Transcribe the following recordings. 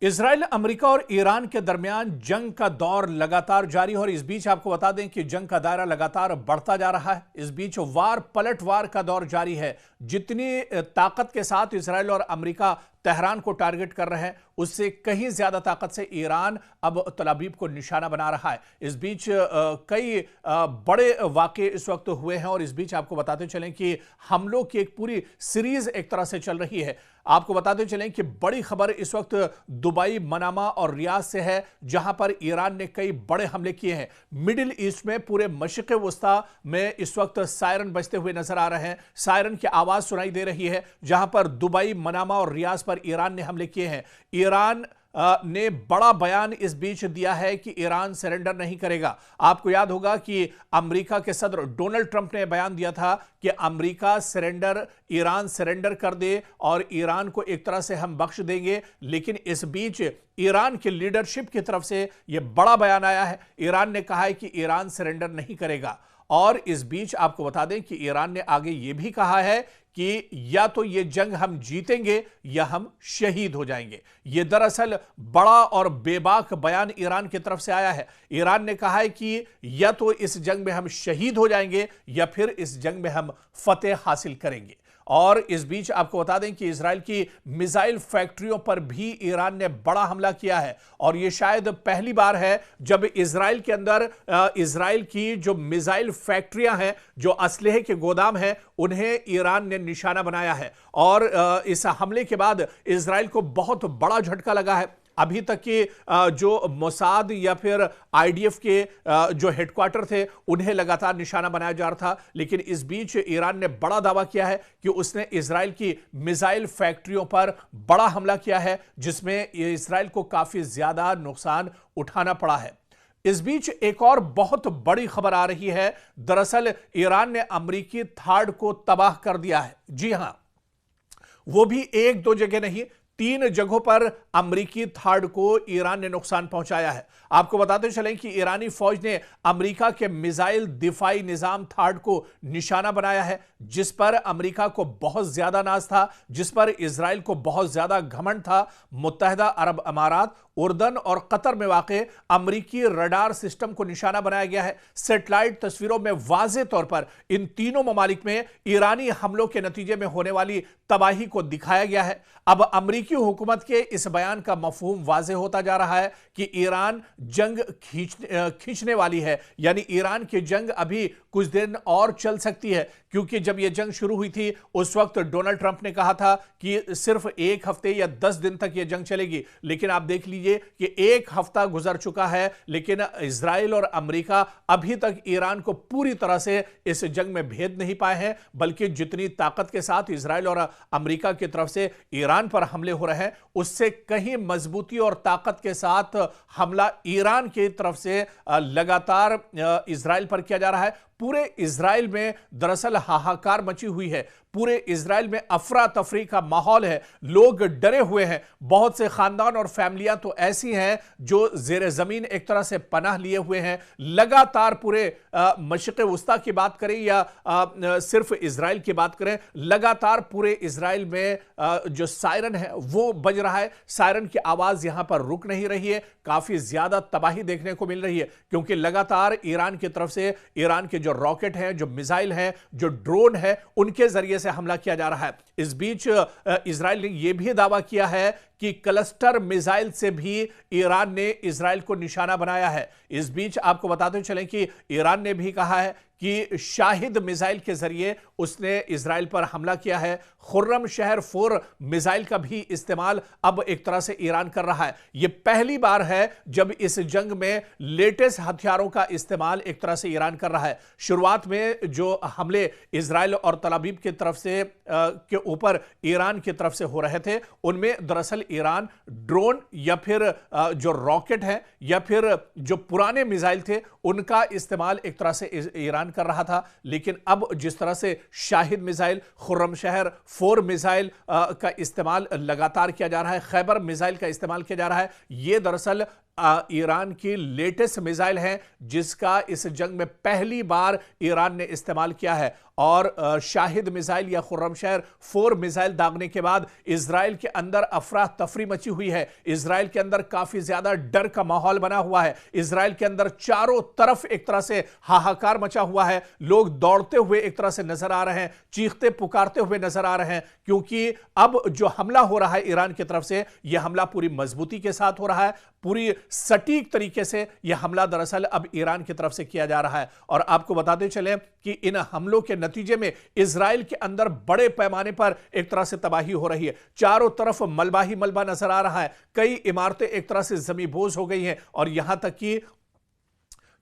Israel, America और Iran के दरमियान जंग का दौर लगातार जारी है और इस बीच आपको बता दें कि जंग का दायरा लगातार बढ़ता जा रहा है। इस बीच वार पलटवार का दौर जारी है। जितनी ताकत के साथ इजराइल और अमेरिका तेहरान को टारगेट कर रहे हैं, उससे कहीं ज्यादा ताकत से ईरान अब तल अवीव को निशाना बना रहा है। इस बीच कई बड़े वाक़े इस वक्त हुए हैं और इस बीच आपको बताते चलें कि हमलों की एक पूरी सीरीज एक तरह से चल रही है। आपको बताते चलें कि बड़ी खबर इस वक्त दुबई, मनामा और रियाद से है, जहां पर ईरान ने कई बड़े हमले किए हैं। मिडिल ईस्ट में पूरे मशरिक़ वस्ता में इस वक्त सायरन बजते हुए नजर आ रहे हैं। सायरन की आवाज सुनाई दे रही है, जहां पर दुबई, मनामा और रियाद पर ईरान ने हमले किए हैं। ईरान ने बड़ा बयान इस बीच दिया है कि ईरान सरेंडर नहीं करेगा। आपको याद होगा कि अमेरिका के सदर डोनाल्ड ट्रंप ने बयान दिया था कि अमेरिका ईरान सरेंडर कर दे और ईरान को एक तरह से हम बख्श देंगे। लेकिन इस बीच ईरान की लीडरशिप की तरफ से यह बड़ा बयान आया है। ईरान ने कहा है कि ईरान सरेंडर नहीं करेगा। और इस बीच आपको बता दें कि ईरान ने आगे यह भी कहा है कि या तो यह जंग हम जीतेंगे या हम शहीद हो जाएंगे। यह दरअसल बड़ा और बेबाक बयान ईरान की तरफ से आया है। ईरान ने कहा है कि या तो इस जंग में हम शहीद हो जाएंगे या फिर इस जंग में हम फतेह हासिल करेंगे। और इस बीच आपको बता दें कि इजराइल की मिसाइल फैक्ट्रियों पर भी ईरान ने बड़ा हमला किया है और यह शायद पहली बार है जब इजराइल के अंदर इजराइल की जो मिसाइल फैक्ट्रियां हैं, जो असलहे के गोदाम हैं, उन्हें ईरान ने निशाना बनाया है। और इस हमले के बाद इजराइल को बहुत बड़ा झटका लगा है। अभी तक के जो मोसाद या फिर आईडीएफ के जो हेडक्वार्टर थे, उन्हें लगातार निशाना बनाया जा रहा था। लेकिन इस बीच ईरान ने बड़ा दावा किया है कि उसने इजराइल की मिसाइल फैक्ट्रियों पर बड़ा हमला किया है, जिसमें इजराइल को काफी ज्यादा नुकसान उठाना पड़ा है। इस बीच एक और बहुत बड़ी खबर आ रही है। दरअसल ईरान ने अमेरिकी थार्ड को तबाह कर दिया है। जी हां, वो भी एक दो जगह नहीं, 3 जगहों पर अमेरिकी थार्ड को ईरान ने नुकसान पहुंचाया है। आपको बताते चलें कि ईरानी फौज ने अमेरिका के मिसाइल दिफाई निजाम थार्ड को निशाना बनाया है, जिस पर अमेरिका को बहुत ज्यादा नाज था, जिस पर इजराइल को बहुत ज्यादा घमंड था। मुत्तहिदा अरब अमारात, उर्दन और कतर में वाक़ अमेरिकी रडार सिस्टम को निशाना बनाया गया है। सैटेलाइट तस्वीरों में वाज़े तौर पर इन तीनों ममालिक में ईरानी हमलों के नतीजे में होने वाली तबाही को दिखाया गया है। अब अमेरिकी हुकूमत के इस बयान का मफहूम वाज़े होता जा रहा है कि ईरान जंग खींचने वाली है, यानी ईरान की जंग अभी कुछ दिन और चल सकती है। क्योंकि जब यह जंग शुरू हुई थी, उस वक्त डोनाल्ड ट्रंप ने कहा था कि सिर्फ 1 हफ्ते या 10 दिन तक यह जंग चलेगी। लेकिन आप देख लीजिए कि 1 हफ्ता गुजर चुका है, लेकिन इजराइल और अमेरिका अभी तक ईरान को पूरी तरह से इस जंग में भेद नहीं पाए हैं। बल्कि जितनी ताकत के साथ इजराइल और अमेरिका की तरफ से ईरान पर हमले हो रहे हैं, उससे कहीं मजबूती और ताकत के साथ हमला ईरान की तरफ से लगातार इजराइल पर किया जा रहा है। पूरे इजराइल में दरअसल हाहाकार मची हुई है। पूरे इजराइल में अफरा तफरी का माहौल है। लोग डरे हुए हैं। बहुत से खानदान और फैमिलियां तो ऐसी हैं जो जेर जमीन एक तरह से पनाह लिए हुए हैं। लगातार पूरे मशरिक़ वस्ता की बात करें या सिर्फ इजराइल की बात करें, लगातार पूरे इजराइल में जो सायरन है वो बज रहा है। सायरन की आवाज यहां पर रुक नहीं रही है। काफी ज्यादा तबाही देखने को मिल रही है, क्योंकि लगातार ईरान की तरफ से ईरान के जो रॉकेट हैं, जो मिसाइल हैं, जो ड्रोन है, उनके जरिए से हमला किया जा रहा है। इस बीच इजराइल ने यह भी दावा किया है कि क्लस्टर मिसाइल से भी ईरान ने इजराइल को निशाना बनाया है। इस बीच आपको बताते चलें कि ईरान ने भी कहा है कि शाहिद मिसाइल के जरिए उसने इजराइल पर हमला किया है। खुर्रम शहर 4 मिसाइल का भी इस्तेमाल अब एक तरह से ईरान कर रहा है। यह पहली बार है जब इस जंग में लेटेस्ट हथियारों का इस्तेमाल एक तरह से ईरान कर रहा है। शुरुआत में जो हमले इजराइल और तल अवीव की तरफ से के ऊपर ईरान की तरफ से हो रहे थे, उनमें दरअसल ईरान ड्रोन या फिर जो रॉकेट है या फिर जो पुराने मिसाइल थे, उनका इस्तेमाल एक तरह से ईरान कर रहा था। लेकिन अब जिस तरह से शाहिद मिसाइल, खुर्रम शहर 4 मिसाइल का इस्तेमाल लगातार किया जा रहा है, खैबर मिसाइल का इस्तेमाल किया जा रहा है, यह दरअसल ईरान की लेटेस्ट मिसाइल है जिसका इस जंग में पहली बार ईरान ने इस्तेमाल किया है। और शाहिद मिसाइल या खुर्रमशहर 4 मिसाइल दागने के बाद इजराइल के अंदर अफरा तफरी मची हुई है। इजराइल के अंदर काफी ज्यादा डर का माहौल बना हुआ है। इजराइल के अंदर चारों तरफ एक तरह से हाहाकार मचा हुआ है। लोग दौड़ते हुए एक तरह से नजर आ रहे हैं, चीखते पुकारते हुए नजर आ रहे हैं, क्योंकि अब जो हमला हो रहा है ईरान की तरफ से, यह हमला पूरी मजबूती के साथ हो रहा है, पूरी सटीक तरीके से यह हमला दरअसल अब ईरान की तरफ से किया जा रहा है। और आपको बताते चले कि इन हमलों के नतीजे में इजराइल के अंदर बड़े पैमाने पर एक तरह से तबाही हो रही है। चारों तरफ मलबा ही मलबा नजर आ रहा है। कई इमारतें एक तरह से जमींबोज हो गई हैं और यहां तक कि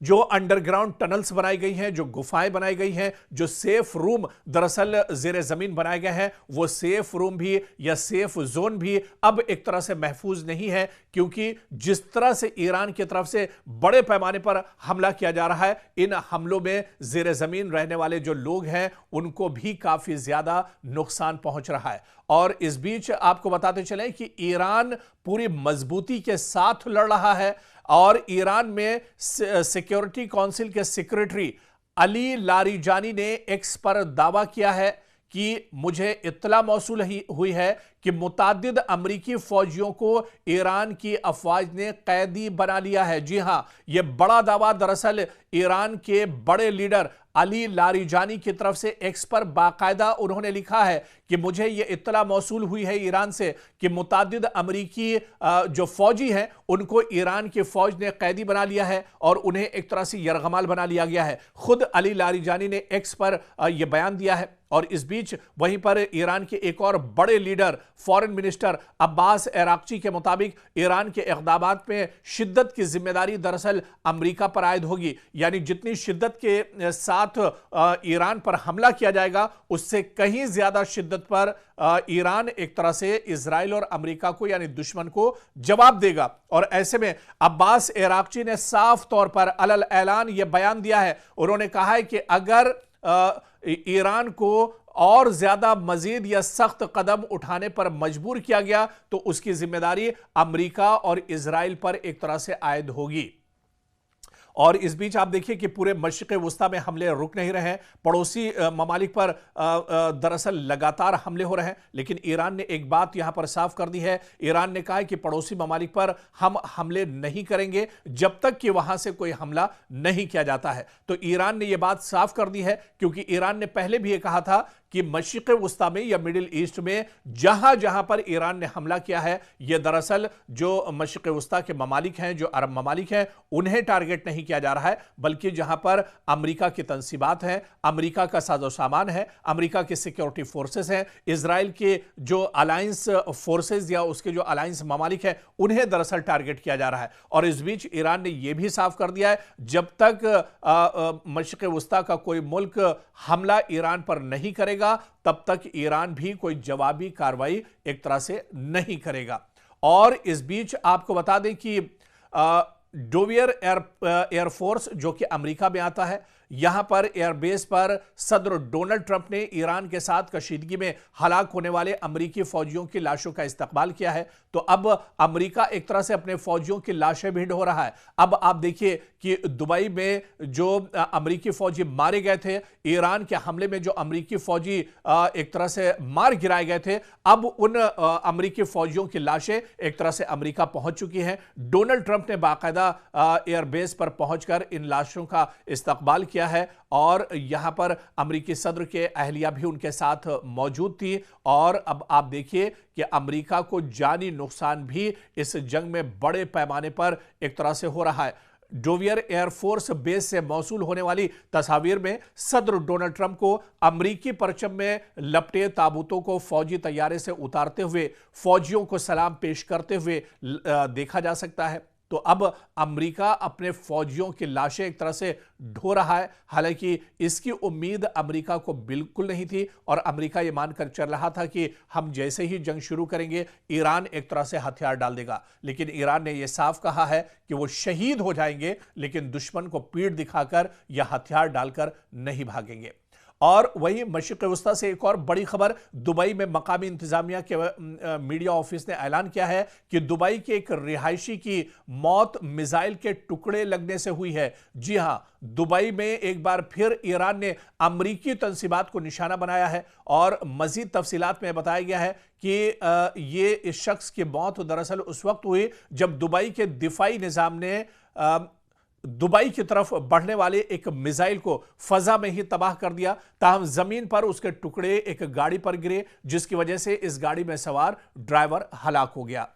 जो अंडरग्राउंड टनल्स बनाई गई हैं, जो गुफाएं बनाई गई हैं, जो सेफ रूम दरअसल जेर जमीन बनाए गए हैं, वो सेफ रूम भी या सेफ जोन भी अब एक तरह से महफूज नहीं है, क्योंकि जिस तरह से ईरान की तरफ से बड़े पैमाने पर हमला किया जा रहा है, इन हमलों में जेर जमीन रहने वाले जो लोग हैं उनको भी काफी ज्यादा नुकसान पहुंच रहा है। और इस बीच आपको बताते चलें कि ईरान पूरी मजबूती के साथ लड़ रहा है और ईरान में सिक्योरिटी काउंसिल के सेक्रेटरी अली लारीजानी ने एक्स पर दावा किया है कि मुझे इत्तला मौसूल हुई है कि मुताद्दिद अमरीकी फौजियों को ईरान की अफवाज ने कैदी बना लिया है। जी हां, यह बड़ा दावा दरअसल ईरान के बड़े लीडर अली लारीजानी की तरफ से एक्स पर बाकायदा उन्होंने लिखा है कि मुझे यह इत्तला मौसूल हुई है ईरान से कि मुताद्दिद अमरीकी जो फौजी हैं उनको ईरान की फौज ने कैदी बना लिया है और उन्हें एक तरह से यरगमाल बना लिया गया है। खुद अली लारीजानी ने एक्स पर यह बयान दिया है। और इस बीच वहीं पर ईरान के एक और बड़े leader foreign minister Abbas Araghchi के मुताबिक ईरान के इक़दामात में शिद्दत की जिम्मेदारी दरअसल अमेरिका पर आयद होगी। यानी जितनी शिद्दत के साथ ईरान पर हमला किया जाएगा उससे कहीं ज्यादा शिद्दत पर ईरान एक तरह से इजराइल और अमेरिका को यानी दुश्मन को जवाब देगा। और ऐसे में अब्बास अराक्ची ने साफ तौर पर अलल ऐलान यह बयान दिया है। उन्होंने कहा है कि अगर ईरान को और ज्यादा मजीद या सख्त कदम उठाने पर मजबूर किया गया तो उसकी जिम्मेदारी अमेरिका और इजराइल पर एक तरह से आयद होगी। और इस बीच आप देखिए कि पूरे मशरिक़ वुस्ता में हमले रुक नहीं रहे हैं। पड़ोसी ममालिक पर दरअसल लगातार हमले हो रहे हैं, लेकिन ईरान ने एक बात यहां पर साफ कर दी है। ईरान ने कहा है कि पड़ोसी ममालिक पर हम हमले नहीं करेंगे जब तक कि वहां से कोई हमला नहीं किया जाता है। तो ईरान ने यह बात साफ कर दी है, क्योंकि ईरान ने पहले भी यह कहा था कि मशरिक़ वुस्ता में या मिडिल ईस्ट में जहां जहां पर ईरान ने हमला किया है, यह दरअसल जो मशरिक़ वुस्ता के ममालिक हैं, जो अरब ममालिक हैं, उन्हें टारगेट नहीं किया जा रहा है, बल्कि जहां पर अमेरिका की तंसीबात हैं, अमेरिका का साजो सामान है, अमेरिका की सिक्योरिटी फोर्सेस हैं, इजराइल के जो अलायंस फोर्सेस या उसके जो अलायंस ममालिक हैं, उन्हें दरअसल टारगेट किया जा रहा है। और इस बीच ईरान ने यह भी साफ कर दिया है, जब तक मशरिक़ वुस्ता का कोई मुल्क हमला ईरान पर नहीं करेगा तब तक ईरान भी कोई जवाबी कार्रवाई एक तरह से नहीं करेगा। और इस बीच आपको बता दें कि डोवियर एयरफोर्स जो कि अमेरिका में आता है, यहां पर एयरबेस पर सदर डोनाल्ड ट्रंप ने ईरान के साथ कशीदगी में हलाक होने वाले अमेरिकी फौजियों की लाशों का इस्तकबाल किया है। तो अब अमेरिका एक तरह से अपने फौजियों की लाशें भी ढो रहा है। अब आप देखिए कि दुबई में जो अमेरिकी फौजी मारे गए थे, ईरान के हमले में जो अमेरिकी फौजी एक तरह से मार गिराए गए थे, अब उन अमेरिकी फौजियों की लाशें एक तरह से अमेरिका पहुंच चुकी हैं। डोनाल्ड ट्रंप ने बाकायदा एयरबेस पर पहुंचकर इन लाशों का इस्तकबाल किया है और यहां पर अमेरिकी सदर के अहलिया भी उनके साथ मौजूद थी। और अब आप देखिए कि अमेरिका को जानी नुकसान भी इस जंग में बड़े पैमाने पर एक तरह से हो रहा है। डोवियर एयरफोर्स बेस से मौसूल होने वाली तस्वीर में सदर डोनाल्ड ट्रंप को अमेरिकी परचम में लपटे ताबूतों को फौजी तैयारे से उतारते हुए फौजियों को सलाम पेश करते हुए देखा जा सकता है। तो अब अमेरिका अपने फौजियों की लाशें एक तरह से ढो रहा है। हालांकि इसकी उम्मीद अमेरिका को बिल्कुल नहीं थी और अमेरिका ये मानकर चल रहा था कि हम जैसे ही जंग शुरू करेंगे ईरान एक तरह से हथियार डाल देगा। लेकिन ईरान ने यह साफ कहा है कि वो शहीद हो जाएंगे, लेकिन दुश्मन को पीठ दिखाकर या हथियार डालकर नहीं भागेंगे। और वहीं मशरिक़ वस्ता से एक और बड़ी खबर, दुबई में मकामी इंतजामिया के मीडिया ऑफिस ने ऐलान किया है कि दुबई के एक रिहायशी की मौत मिसाइल के टुकड़े लगने से हुई है। जी हां, दुबई में एक बार फिर ईरान ने अमरीकी तंसीबात को निशाना बनाया है और मजीद तफसीलात में बताया गया है कि ये इस शख्स की मौत दरअसल उस वक्त हुई जब दुबई के दिफाई निजाम ने दुबई की तरफ बढ़ने वाले एक मिसाइल को फजा में ही तबाह कर दिया। ताहम जमीन पर उसके टुकड़े एक गाड़ी पर गिरे, जिसकी वजह से इस गाड़ी में सवार ड्राइवर हलाक हो गया।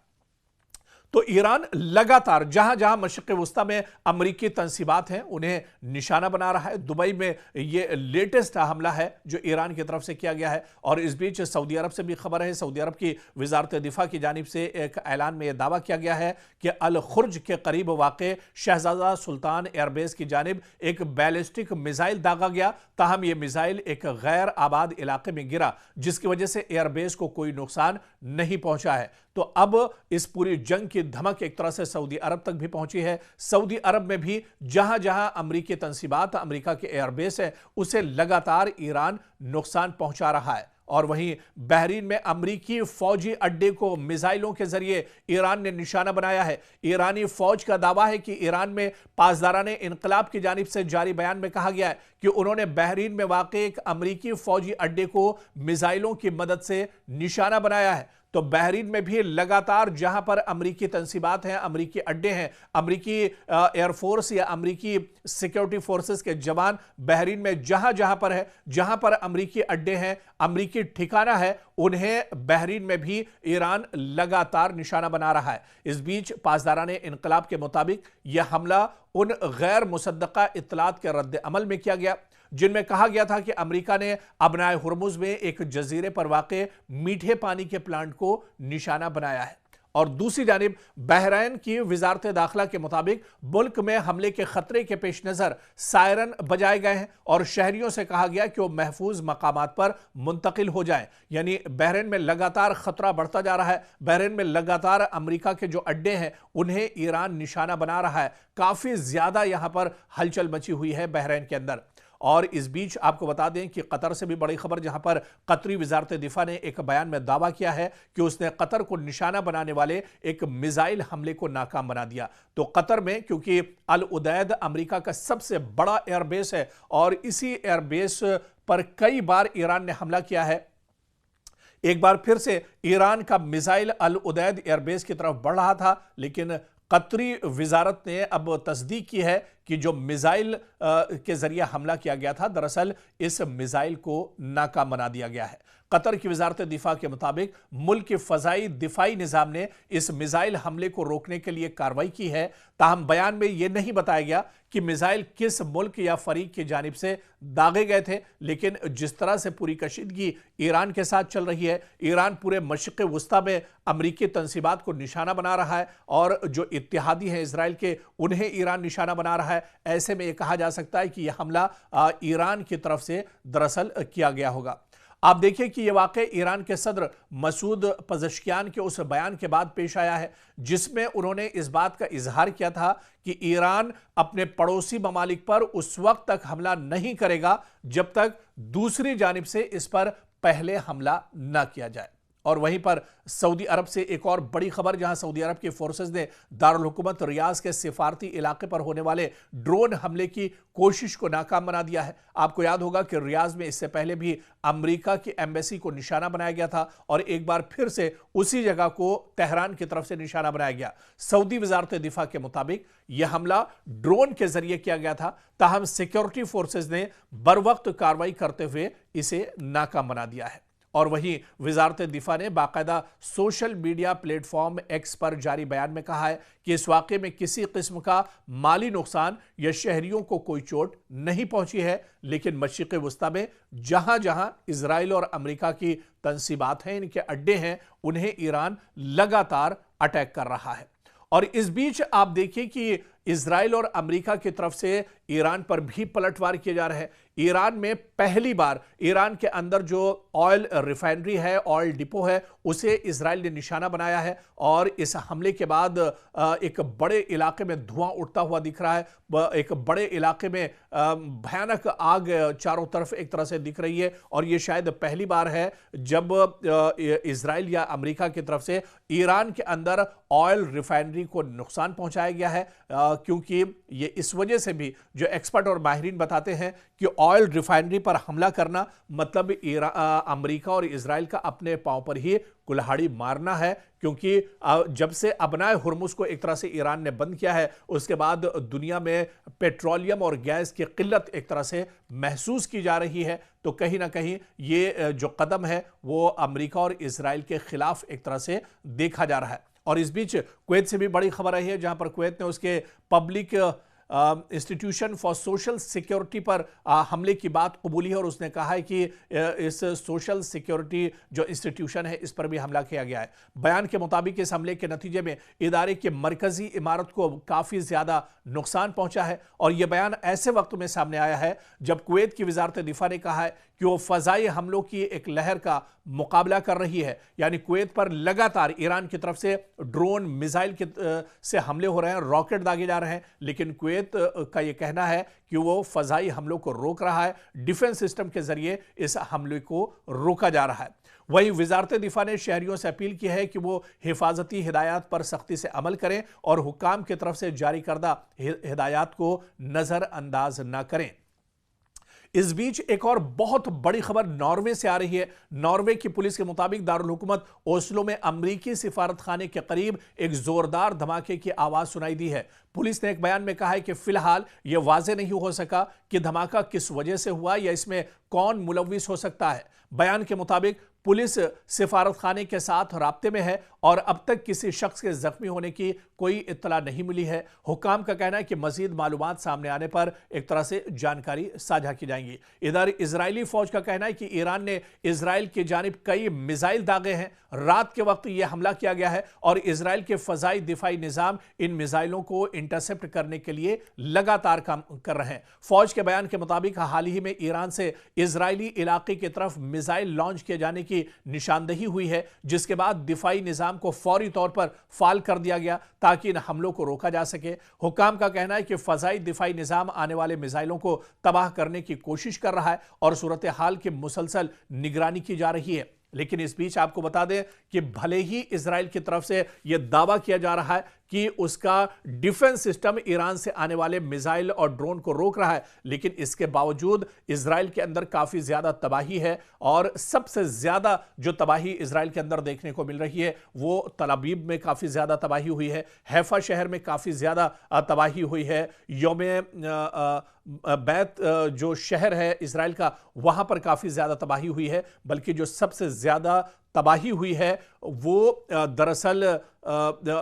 तो ईरान लगातार जहां जहां मशरिक़ वस्ता में अमरीकी तंसीबात हैं उन्हें निशाना बना रहा है। दुबई में यह लेटेस्ट हमला है जो ईरान की तरफ से किया गया है। और इस बीच सऊदी अरब से भी खबर है। सऊदी अरब की वजारत दिफा की जानिब से एक ऐलान में यह दावा किया गया है कि अल खुर्ज के करीब वाक़े शहजादा सुल्तान एयरबेस की जानिब एक बैलिस्टिक मिसाइल दागा गया। ताहम यह मिसाइल एक गैर आबाद इलाके में गिरा, जिसकी वजह से एयरबेस को कोई नुकसान नहीं पहुंचा है। तो अब इस पूरी जंग की धमक एक तरह से सऊदी अरब तक भी पहुंची है। सऊदी अरब में भी जहां जहां अमरीकी तंसीबात, अमरीका के एयरबेस है, उसे लगातार ईरान नुकसान पहुंचा रहा है। और वहीं बहरीन में अमरीकी फौजी अड्डे को मिसाइलों के जरिए ईरान ने निशाना बनाया है। ईरानी फौज का दावा है कि ईरान में पासदाराने इनकलाब की जानिब से जारी बयान में कहा गया है कि उन्होंने बहरीन में वाक़े एक अमरीकी फौजी अड्डे को मिसाइलों की मदद से निशाना बनाया है। तो बहरीन में भी लगातार जहां पर अमरीकी तंसीबात हैं, अमरीकी अड्डे हैं, अमरीकी एयरफोर्स या अमरीकी सिक्योरिटी फोर्सेस के जवान बहरीन में जहां जहां पर है, जहां पर अमरीकी अड्डे हैं, अमरीकी ठिकाना है, उन्हें बहरीन में भी ईरान लगातार निशाना बना रहा है। इस बीच पासदाराने इनकलाब के मुताबिक यह हमला उन गैर मुसद्दका इत्तलात के रद्द अमल में किया गया जिनमें कहा गया था कि अमेरिका ने अबनाए हुर्मुज में एक जजीरे पर वाक़े मीठे पानी के प्लांट को निशाना बनाया है। और दूसरी जानिब बहरैन की वजारत दाखिला के मुताबिक मुल्क में हमले के खतरे के पेश नज़र सायरन बजाए गए हैं और शहरियों से कहा गया कि वो महफूज मकामात पर मुंतकिल हो जाएं। यानी बहरैन में लगातार खतरा बढ़ता जा रहा है। बहरैन में लगातार अमेरिका के जो अड्डे हैं उन्हें ईरान निशाना बना रहा है। काफ़ी ज़्यादा यहाँ पर हलचल मची हुई है बहरैन के अंदर। और इस बीच आपको बता दें कि कतर से भी बड़ी खबर, जहां पर कतरी वजारत दिफा ने एक बयान में दावा किया है कि उसने कतर को निशाना बनाने वाले एक मिसाइल हमले को नाकाम बना दिया। तो कतर में, क्योंकि अल उदैद अमेरिका का सबसे बड़ा एयरबेस है और इसी एयरबेस पर कई बार ईरान ने हमला किया है, एक बार फिर से ईरान का मिसाइल अल उदैद एयरबेस की तरफ बढ़ रहा था, लेकिन कतरी वजारत ने अब तस्दीक की है कि जो मिसाइल के जरिए हमला किया गया था, दरअसल इस मिसाइल को नाकाम बना दिया गया है। कतर की वजारत दिफा के मुताबिक मुल्क के फ़ज़ाई दिफाई निज़ाम ने इस मिसाइल हमले को रोकने के लिए कार्रवाई की है। ताहम बयान में यह नहीं बताया गया कि मिसाइल किस मुल्क या फरीक की जानिब से दागे गए थे, लेकिन जिस तरह से पूरी कशीदगी ईरान के साथ चल रही है, ईरान पूरे मशरिक़ वस्ता में अमरीकी तंसीबात को निशाना बना रहा है और जो इत्तेहादी हैं इजराइल के, उन्हें ईरान निशाना बना रहा है। ऐसे में यह कहा जा सकता है कि यह हमला ईरान की तरफ से दरअसल किया गया होगा। आप देखिए कि यह वाक़या ईरान के सदर मसूद पज़ेश्कियान के उस बयान के बाद पेश आया है जिसमें उन्होंने इस बात का इजहार किया था कि ईरान अपने पड़ोसी ममालिक पर उस वक्त तक हमला नहीं करेगा जब तक दूसरी जानिब से इस पर पहले हमला न किया जाए। और वहीं पर सऊदी अरब से एक और बड़ी खबर, जहां सऊदी अरब की फोर्सेस ने दारुल हुकूमत रियाज के सिफारती इलाके पर होने वाले ड्रोन हमले की कोशिश को नाकाम बना दिया है। आपको याद होगा कि रियाज में इससे पहले भी अमेरिका की एम्बेसी को निशाना बनाया गया था और एक बार फिर से उसी जगह को तेहरान की तरफ से निशाना बनाया गया। सऊदी वजारत दिफा के मुताबिक यह हमला ड्रोन के जरिए किया गया था, ताहम सिक्योरिटी फोर्सेस ने बरवक्त कार्रवाई करते हुए इसे नाकाम बना दिया है। और वहीं वजारत दिफा ने बाकायदा सोशल मीडिया प्लेटफॉर्म एक्स पर जारी बयान में कहा है कि इस वाक़े में किसी किस्म का माली नुकसान या शहरियों को कोई चोट नहीं पहुंची है, लेकिन मशरिक़ वस्ता में जहां जहां इजराइल और अमेरिका की तंसीबात हैं, इनके अड्डे हैं, उन्हें ईरान लगातार अटैक कर रहा है। और इस बीच आप देखिए कि इजराइल और अमेरिका की तरफ से ईरान पर भी पलटवार किए जा रहे हैं। ईरान में पहली बार ईरान के अंदर जो ऑयल रिफाइनरी है, ऑयल डिपो है, उसे इजराइल ने निशाना बनाया है और इस हमले के बाद एक बड़े इलाके में धुआं उठता हुआ दिख रहा है। एक बड़े इलाके में भयानक आग चारों तरफ एक तरह से दिख रही है और यह शायद पहली बार है जब इजराइल या अमेरिका की तरफ से ईरान के अंदर ऑयल रिफाइनरी को नुकसान पहुंचाया गया है, क्योंकि ये इस वजह से भी जो एक्सपर्ट और माहिरीन बताते हैं कि ऑयल रिफाइनरी पर हमला करना मतलब अमेरिका और इजराइल का अपने पांव पर ही कुल्हाड़ी मारना है, क्योंकि जब से अबनाए हुर्मुज को एक तरह से ईरान ने बंद किया है उसके बाद दुनिया में पेट्रोलियम और गैस की किल्लत एक तरह से महसूस की जा रही है। तो कहीं ना कहीं ये जो कदम है वो अमेरिका और इजराइल के खिलाफ एक तरह से देखा जा रहा है। और इस बीच कुवैत से भी बड़ी खबर आई है, जहां पर कुवैत ने उसके public institution for social security पर हमले की बात कबूली है और उसने कहा है कि इस सोशल सिक्योरिटी जो इंस्टीट्यूशन है इस पर भी हमला किया गया है। बयान के मुताबिक इस हमले के नतीजे में इदारे की मरकजी इमारत को काफ़ी ज़्यादा नुकसान पहुंचा है और यह बयान ऐसे वक्त में सामने आया है जब कुवैत की वजारत दिफा ने कहा है कि वो फ़ज़ाई हमलों की एक लहर का मुकाबला कर रही है। यानी कुवैत पर लगातार ईरान की तरफ से ड्रोन मिसाइल से हमले हो रहे हैं, रॉकेट दागे जा रहे हैं, लेकिन कुवैत का यह कहना है कि वो फ़ज़ाई हमलों को रोक रहा है, डिफेंस सिस्टम के जरिए इस हमले को रोका जा रहा है। वहीं वजारत दिफा ने शहरियों से अपील की है कि वो हिफाजती हिदायत पर सख्ती से अमल करें और हुक्काम की तरफ से जारी करदा हिदायत को नज़रअंदाज न करें। इस बीच एक और बहुत बड़ी खबर नॉर्वे से आ रही है। नॉर्वे की पुलिस के मुताबिक दारुल हुकूमत ओस्लो में अमरीकी सिफारत खाने के करीब एक जोरदार धमाके की आवाज सुनाई दी है। पुलिस ने एक बयान में कहा है कि फिलहाल यह वाजे नहीं हो सका कि धमाका किस वजह से हुआ या इसमें कौन मुलविस हो सकता है। बयान के मुताबिक पुलिस सिफारत खाने के साथ राब्ते में है और अब तक किसी शख्स के जख्मी होने की कोई इत्तला नहीं मिली है। हुक्काम का कहना है कि मजीद मालूमात सामने आने पर एक तरह से जानकारी साझा की जाएंगी। इधर इजरायली फौज का कहना है कि ईरान ने इजराइल की जानिब कई मिसाइल दागे हैं। रात के वक्त यह हमला किया गया है और इजराइल के फजाई दिफाई निजाम इन मिसाइलों को इंटरसेप्ट करने के लिए लगातार काम कर रहे हैं। फौज के बयान के मुताबिक हाल ही में ईरान से इजरायली इलाके की तरफ मिसाइल लॉन्च किए जाने की निशानदेही हुई है, जिसके बाद दिफाई निजाम को फौरी तौर पर फाल कर दिया गया ताकि इन हमलों को रोका जा सके। हुक्काम का कहना है कि फजाई दिफाई निजाम आने वाले मिसाइलों को तबाह करने की कोशिश कर रहा है और सूरत हाल की मुसलसल निगरानी की जा रही है। लेकिन इस बीच आपको बता दें कि भले ही इजराइल की तरफ से यह दावा किया जा रहा है कि उसका डिफेंस सिस्टम ईरान से आने वाले मिसाइल और ड्रोन को रोक रहा है, लेकिन इसके बावजूद इजराइल के अंदर काफी ज्यादा तबाही है और सबसे ज्यादा जो तबाही इजराइल के अंदर देखने को मिल रही है वो तल अवीव में काफी ज्यादा तबाही हुई है, हैफा शहर में काफी ज्यादा तबाही हुई है, यौम बैत जो शहर है इजराइल का वहां पर काफी ज्यादा तबाही हुई है। बल्कि जो सबसे ज्यादा तबाही हुई है वो दरअसल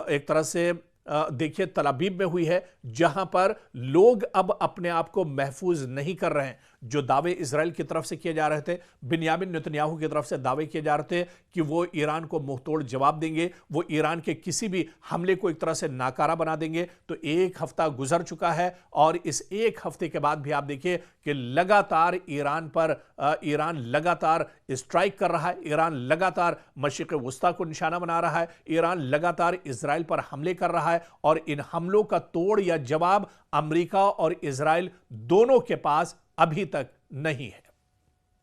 एक तरह से देखिए तल अवीव में हुई है, जहां पर लोग अब अपने आप को महफूज नहीं कर रहे हैं। जो दावे इजराइल की तरफ से किए जा रहे थे, बिन्यामिन नेतन्याहू की तरफ से दावे किए जा रहे थे कि वो ईरान को मुंहतोड़ जवाब देंगे, वो ईरान के किसी भी हमले को एक तरह से नाकारा बना देंगे, तो एक हफ्ता गुजर चुका है और इस एक हफ्ते के बाद भी आप देखिए कि लगातार ईरान लगातार स्ट्राइक कर रहा है, ईरान लगातार मशरिक़ वुस्ता को निशाना बना रहा है, ईरान लगातार इजराइल पर हमले कर रहा है और इन हमलों का तोड़ या जवाब अमेरिका और इजराइल दोनों के पास अभी तक नहीं है।